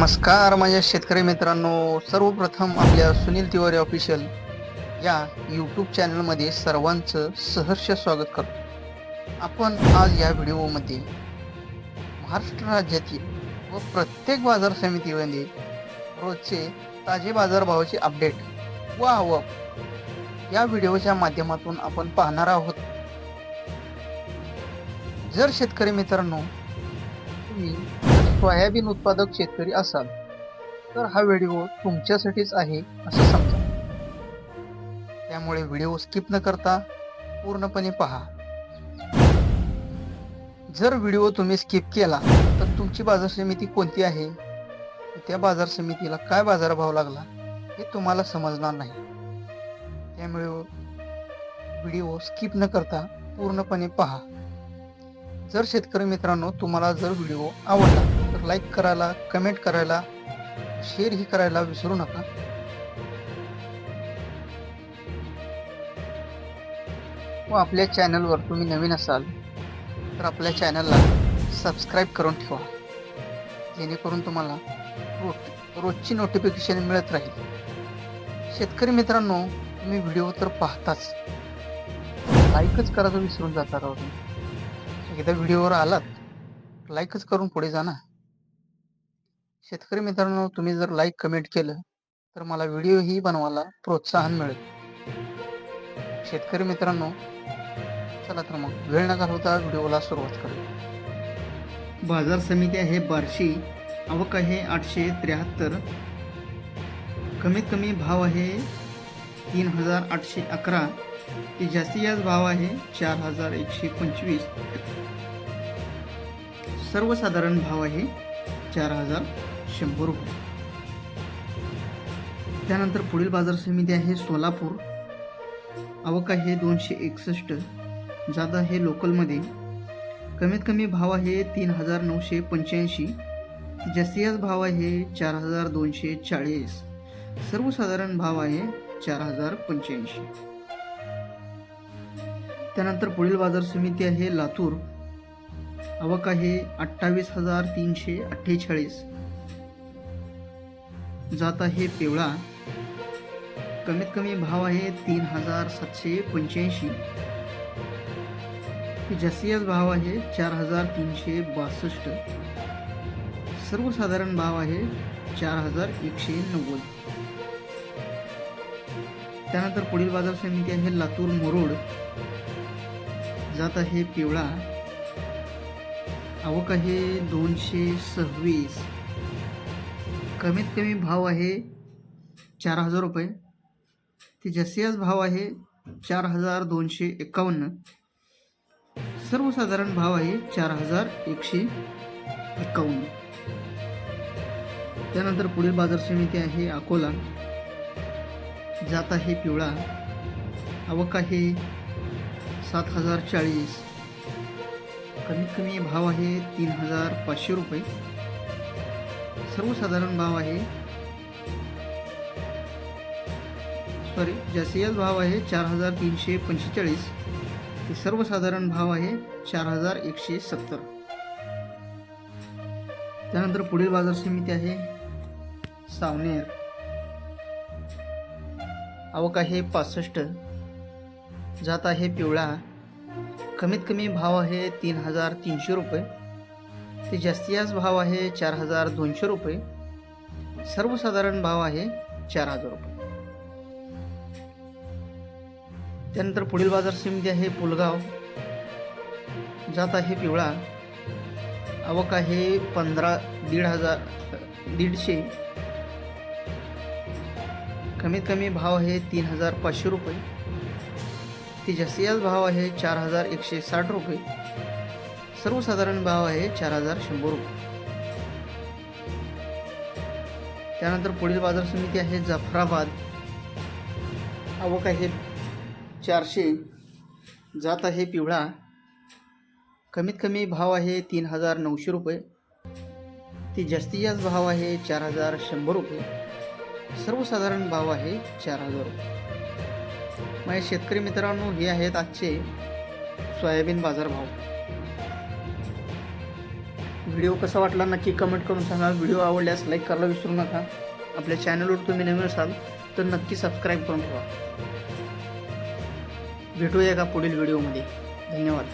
नमस्कार माझ्या शेतकरी मित्रांनो, सर्वप्रथम आपल्या सुनील तिवारी ऑफिशियल या यूट्यूब चॅनलमध्ये सर्वांचं सहर्ष स्वागत करतो. आपण आज या व्हिडिओमध्ये महाराष्ट्र राज्यातील व प्रत्येक बाजार समितीमध्ये रोजचे ताजे बाजारभावाचे अपडेट व आवक या व्हिडिओच्या माध्यमातून आपण पाहणार आहोत. जर शेतकरी मित्रांनो तुम्ही सोयाबीन उत्पादक शेतकरी असाल तर हा व्हिडिओ तुमच्यासाठीच आहे असं समजा. त्यामुळे व्हिडिओ स्किप न करता पूर्णपणे पहा. जर व्हिडिओ तुम्ही स्किप केला तर तुमची बाजार समिती कोणती आहे, त्या बाजार समितीला काय बाजारभाव लागला हे तुम्हाला समजणार नाही. त्यामुळे व्हिडिओ स्किप न करता पूर्णपणे पहा. जर शेतकरी मित्रांनो तुम्हाला जर व्हिडिओ आवडला तर लाईक करायला, कमेंट करायला, शेअर ही करायला विसरू नका. व आपल्या चॅनलवर तुम्ही नवीन असाल तर आपल्या चॅनलला सबस्क्राईब करून ठेवा, जेणेकरून तुम्हाला रोजची नोटिफिकेशन मिळत राहील. शेतकरी मित्रांनो तुम्ही व्हिडिओ तर पाहताच, लाईकच करायचं विसरून जाता राहू. एकदा व्हिडिओवर आलात लाईकच करून पुढे जा ना. शेतकरी मित्रांनो तुम्ही जर लाईक कमेंट केलं तर मला व्हिडिओही बनवायला प्रोत्साहन मिळेल. शेतकरी मित्रांनो चला तर मग वेळ न घालवता व्हिडिओला सुरुवात करू. बाजार समिती आहे बार्शी, आवक आहे 873, कमीत कमी भाव आहे 3811, ते जास्तीत भाव आहे 4125, सर्वसाधारण भाव आहे 4100 रुपये. त्यानंतर पुढील बाजार समिती आहे सोलापूर, आवक आहे 261, जादा आहे लोकलमध्ये, कमीत कमी भाव आहे 3985, जास्तीत भाव आहे 4240, सर्वसाधारण भाव आहे 4085. त्यानंतर पुढील बाजार समिती आहे लातूर, आवक आहे 28348, जात आहे पिवळा, कमीत कमी भाव आहे 3785, जास्तीत भाव आहे 4362, सर्वसाधारण भाव आहे 4190. त्यानंतर पुढील बाजार समिती आहे लातूर मुरुड, जात आहे पिवळा, आवक आहे 226, कमीत कमी भाव आहे 4000 रुपये, ते जास्तीत भाव आहे 4251, सर्वसाधारण भाव आहे 4151. त्यानंतर पुढील बाजार समिती आहे अकोला, जात आहे पिवळा, आवक आहे 7040, कमीत कमी भाव आहे 3500 रुपये, सर्वसाधारण भाव आहे जास्तीत भाव आहे 4345, सर्वसाधारण भाव आहे 4170. त्यानंतर पुढील बाजार समिती आहे सावनेर, आवक आहे 65, जात आहे पिवळा, कमीत कमी भाव आहे 3300 रुपये, ते जास्तीत भाव आहे 4200 रुपये, सर्वसाधारण भाव आहे 4000 रुपये. त्यानंतर पुढील बाजार समिती आहे पुलगाव, जात आहे पिवळा, आवक आहे 15100, कमीत कमी भाव आहे 3500 रुपये, ते जास्तीत भाव आहे 4160 रुपये, सर्वसाधारण भाव आहे 4100 रुपये. त्यानंतर पुढील बाजार समिती आहे जाफराबाद, आवक आहे 400, जात आहे पिवळा, कमीत कमी भाव आहे 3900 रुपये, ते जास्तीत भाव आहे 4100 रुपये, सर्वसाधारण भाव आहे 4000 रुपये. माझ्या शेतकरी मित्रांनो हे आहेत आजचे सोयाबीन बाजारभाव. व्हिडिओ कसा वाटला नक्की कमेंट करून सांगा. व्हिडिओ आवडल्यास लाईक करायला विसरू नका. आपल्या चॅनलवर तुम्ही नवीन असाल तर नक्की सबस्क्राईब करून ठेवा. भेटूया का पुढील व्हिडिओमध्ये. धन्यवाद.